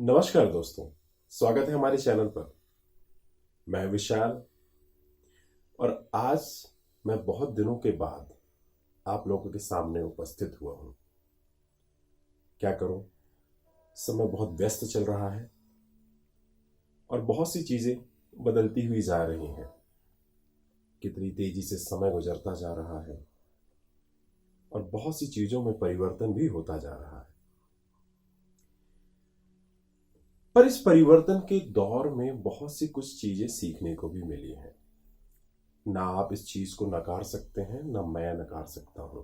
नमस्कार दोस्तों। स्वागत है हमारे चैनल पर। मैं विशाल और आज मैं बहुत दिनों के बाद आप लोगों के सामने उपस्थित हुआ हूं। क्या करूं, समय बहुत व्यस्त चल रहा है और बहुत सी चीजें बदलती हुई जा रही हैं। कितनी तेजी से समय गुजरता जा रहा है और बहुत सी चीजों में परिवर्तन भी होता जा रहा है। पर इस परिवर्तन के दौर में बहुत सी कुछ चीजें सीखने को भी मिली हैं। ना आप इस चीज को नकार सकते हैं, ना मैं नकार सकता हूं।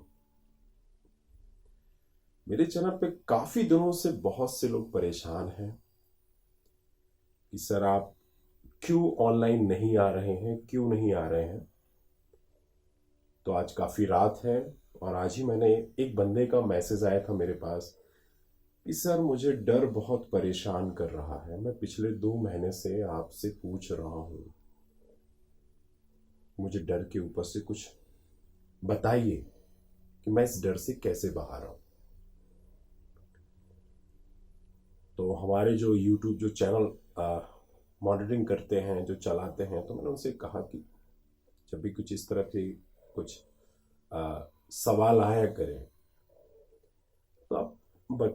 मेरे चैनल पे काफी दिनों से बहुत से लोग परेशान हैं कि सर आप क्यों ऑनलाइन नहीं आ रहे हैं, क्यों नहीं आ रहे हैं। तो आज काफी रात है और आज ही मैंने एक बंदे का मैसेज आया था मेरे पास कि सर मुझे डर बहुत परेशान कर रहा है, मैं पिछले 2 महीने से आपसे पूछ रहा हूं, मुझे डर के ऊपर से कुछ बताइए कि मैं इस डर से कैसे बाहर आऊं। तो हमारे जो यूट्यूब जो चैनल मॉनिटरिंग करते हैं, जो चलाते हैं, तो मैंने उनसे कहा कि जब भी कुछ इस तरह के कुछ सवाल आया करें तो आप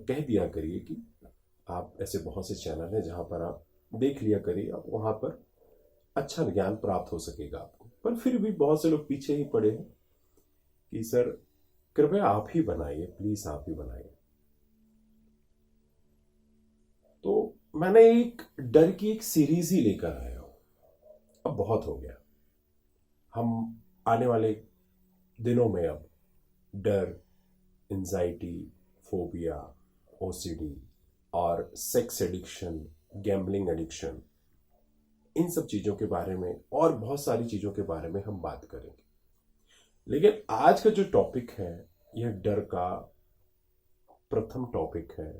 कह दिया करिए कि आप ऐसे बहुत से चैनल हैं जहां पर आप देख लिया करिए, आप वहां पर अच्छा ज्ञान प्राप्त हो सकेगा आपको। पर फिर भी बहुत से लोग पीछे ही पड़े हैं कि सर कृपया आप ही बनाइए, प्लीज आप ही बनाइए। तो मैंने एक डर की एक सीरीज ही लेकर आया हूं। अब बहुत हो गया। हम आने वाले दिनों में अब डर, एंजाइटी, फोबिया, ओसीडी और सेक्स एडिक्शन, गैम्बलिंग एडिक्शन, इन सब चीजों के बारे में और बहुत सारी चीजों के बारे में हम बात करेंगे। लेकिन आज का जो टॉपिक है, यह डर का प्रथम टॉपिक है,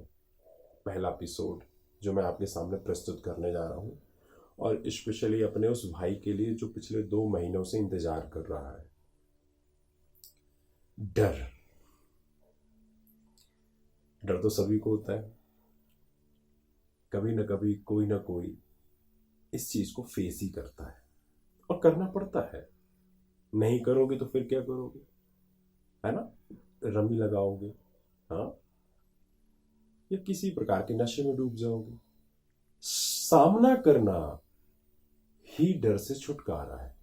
पहला एपिसोड जो मैं आपके सामने प्रस्तुत करने जा रहा हूं। और स्पेशली अपने उस भाई के लिए जो पिछले 2 महीनों से इंतजार कर रहा है। डर। डर तो सभी को होता है। कभी ना कभी कोई ना कोई इस चीज को फेस ही करता है और करना पड़ता है। नहीं करोगे तो फिर क्या करोगे, है ना? रमी लगाओगे, हाँ, या किसी प्रकार के नशे में डूब जाओगे। सामना करना ही डर से छुटकारा है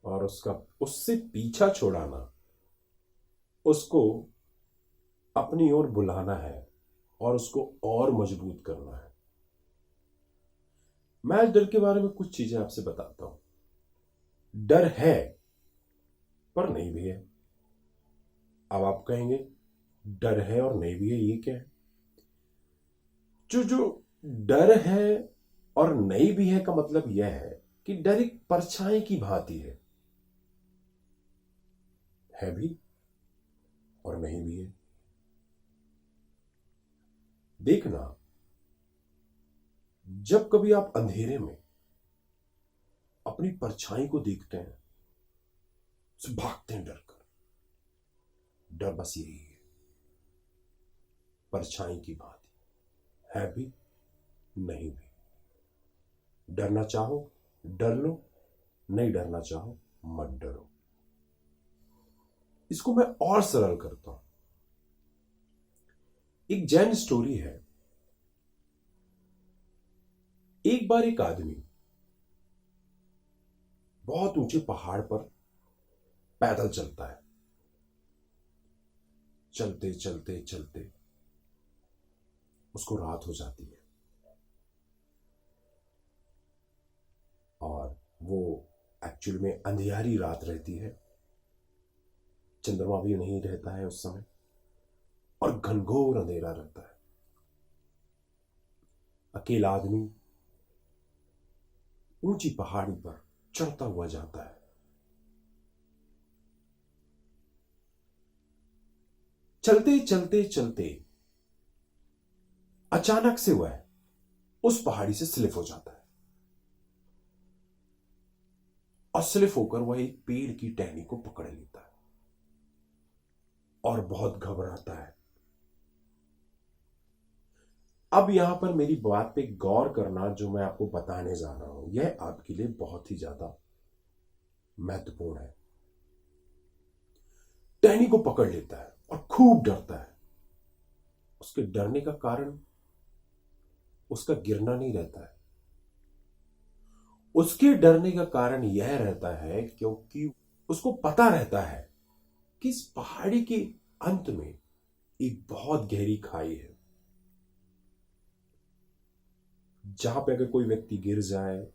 और उसका उससे पीछा छुड़ाना, उसको अपनी ओर बुलाना है और उसको और मजबूत करना है। मैं आज डर के बारे में कुछ चीजें आपसे बताता हूं। डर है पर नहीं भी है। अब आप कहेंगे डर है और नहीं भी है, ये क्या है? जो जो डर है और नहीं भी है का मतलब यह है कि डर एक परछाई की भांति है भी और नहीं भी है। देखना, जब कभी आप अंधेरे में अपनी परछाई को देखते हैं तो भागते हैं डर कर। डर बस यही है, परछाई की भांति है भी, नहीं भी। डरना चाहो डर लो, नहीं डरना चाहो मत डरो। इसको मैं और सरल करता हूं। एक जैन स्टोरी है। एक बार एक आदमी बहुत ऊंचे पहाड़ पर पैदल चलता है। चलते चलते चलते उसको रात हो जाती है और वो एक्चुअल में अंधियारी रात रहती है। चंद्रमा भी नहीं रहता है उस समय और घनघोर अंधेरा रहता है। अकेला आदमी ऊंची पहाड़ी पर चढ़ता हुआ जाता है। चलते चलते चलते अचानक से वह उस पहाड़ी से स्लिप हो जाता है और स्लिप होकर वह एक पेड़ की टहनी को पकड़ लेता है और बहुत घबराता है। अब यहां पर मेरी बात पे गौर करना, जो मैं आपको बताने जा रहा हूं यह आपके लिए बहुत ही ज्यादा महत्वपूर्ण है। टहनी को पकड़ लेता है और खूब डरता है। उसके डरने का कारण उसका गिरना नहीं रहता है, उसके डरने का कारण यह रहता है क्योंकि उसको पता रहता है कि इस पहाड़ी के अंत में एक बहुत गहरी खाई है, जहां पे अगर कोई व्यक्ति गिर जाए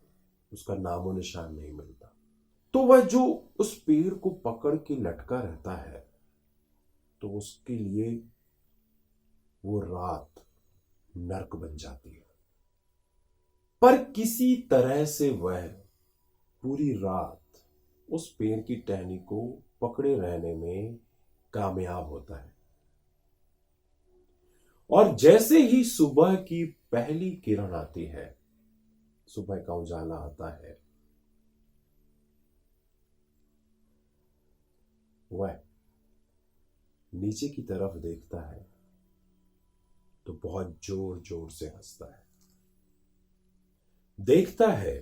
उसका नामो निशान नहीं मिलता। तो वह जो उस पेड़ को पकड़ के लटका रहता है, तो उसके लिए वो रात नर्क बन जाती है। पर किसी तरह से वह पूरी रात उस पेड़ की टहनी को पकड़े रहने में कामयाब होता है। और जैसे ही सुबह की पहली किरण आती है, सुबह का उजाला आता है, वह नीचे की तरफ देखता है तो बहुत जोर जोर से हंसता है। देखता है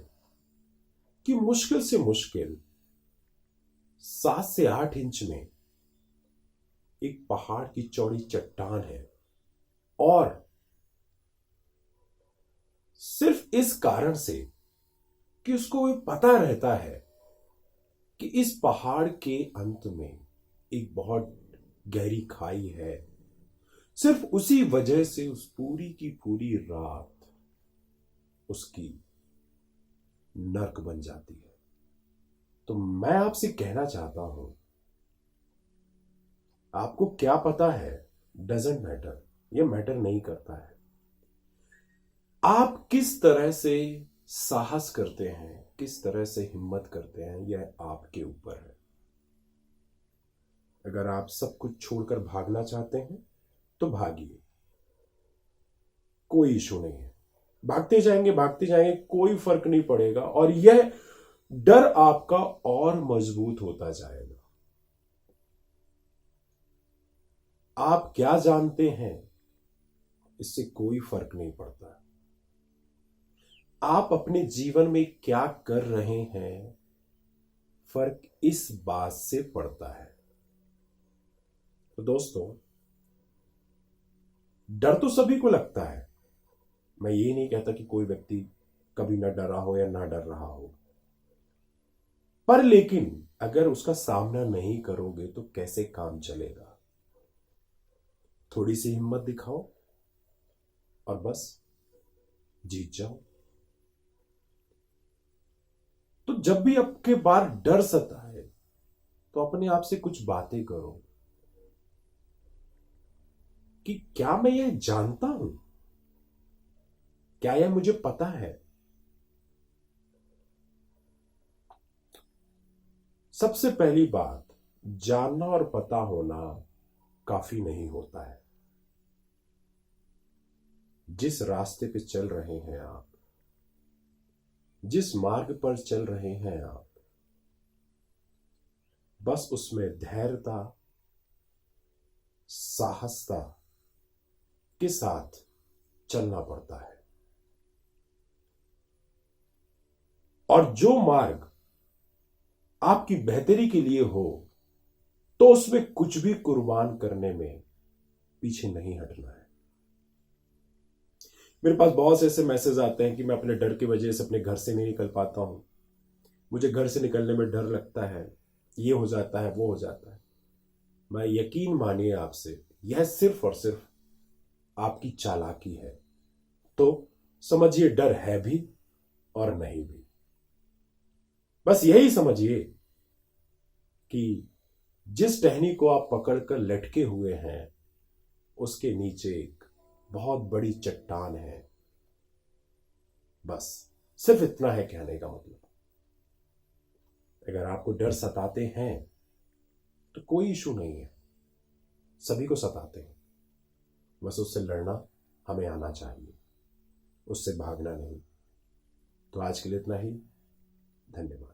कि मुश्किल से मुश्किल 7 से 8 इंच में एक पहाड़ की चौड़ी चट्टान है, और सिर्फ इस कारण से कि उसको ये पता रहता है कि इस पहाड़ के अंत में एक बहुत गहरी खाई है, सिर्फ उसी वजह से उस पूरी की पूरी रात उसकी नर्क बन जाती है। तो मैं आपसे कहना चाहता हूं, आपको क्या पता है डजेंट मैटर, ये मैटर नहीं करता है। आप किस तरह से साहस करते हैं, किस तरह से हिम्मत करते हैं, यह आपके ऊपर है। अगर आप सब कुछ छोड़कर भागना चाहते हैं तो भागिए, कोई इशू नहीं है। भागते जाएंगे, कोई फर्क नहीं पड़ेगा, और यह डर आपका और मजबूत होता जाएगा। आप क्या जानते हैं इससे कोई फर्क नहीं पड़ता। आप अपने जीवन में क्या कर रहे हैं, फर्क इस बात से पड़ता है। तो दोस्तों, डर तो सभी को लगता है। मैं ये नहीं कहता कि कोई व्यक्ति कभी ना डरा हो या ना डर रहा हो, पर लेकिन अगर उसका सामना नहीं करोगे तो कैसे काम चलेगा। थोड़ी सी हिम्मत दिखाओ और बस जीत जाओ। तो जब भी आपके बार डर सताए तो अपने आप से कुछ बातें करो कि क्या मैं यह जानता हूं, क्या यह मुझे पता है। सबसे पहली बात, जानना और पता होना काफी नहीं होता है। जिस रास्ते पे चल रहे हैं आप, जिस मार्ग पर चल रहे हैं आप, बस उसमें धैर्यता, साहसता के साथ चलना पड़ता है। और जो मार्ग आपकी बेहतरी के लिए हो, तो उसमें कुछ भी कुर्बान करने में पीछे नहीं हटना है। मेरे पास बहुत से ऐसे मैसेज आते हैं कि मैं अपने डर की वजह से अपने घर से नहीं निकल पाता हूं, मुझे घर से निकलने में डर लगता है, ये हो जाता है, वो हो जाता है। मैं यकीन मानिए आपसे, यह सिर्फ और सिर्फ आपकी चालाकी है। तो समझिए, डर है भी और नहीं भी। बस यही समझिए कि जिस टहनी को आप पकड़कर लटके हुए हैं, उसके नीचे एक बहुत बड़ी चट्टान है। बस सिर्फ इतना है कहने का मतलब। अगर आपको डर सताते हैं तो कोई इशू नहीं है, सभी को सताते हैं। बस उससे लड़ना हमें आना चाहिए, उससे भागना नहीं। तो आज के लिए इतना ही। धन्यवाद।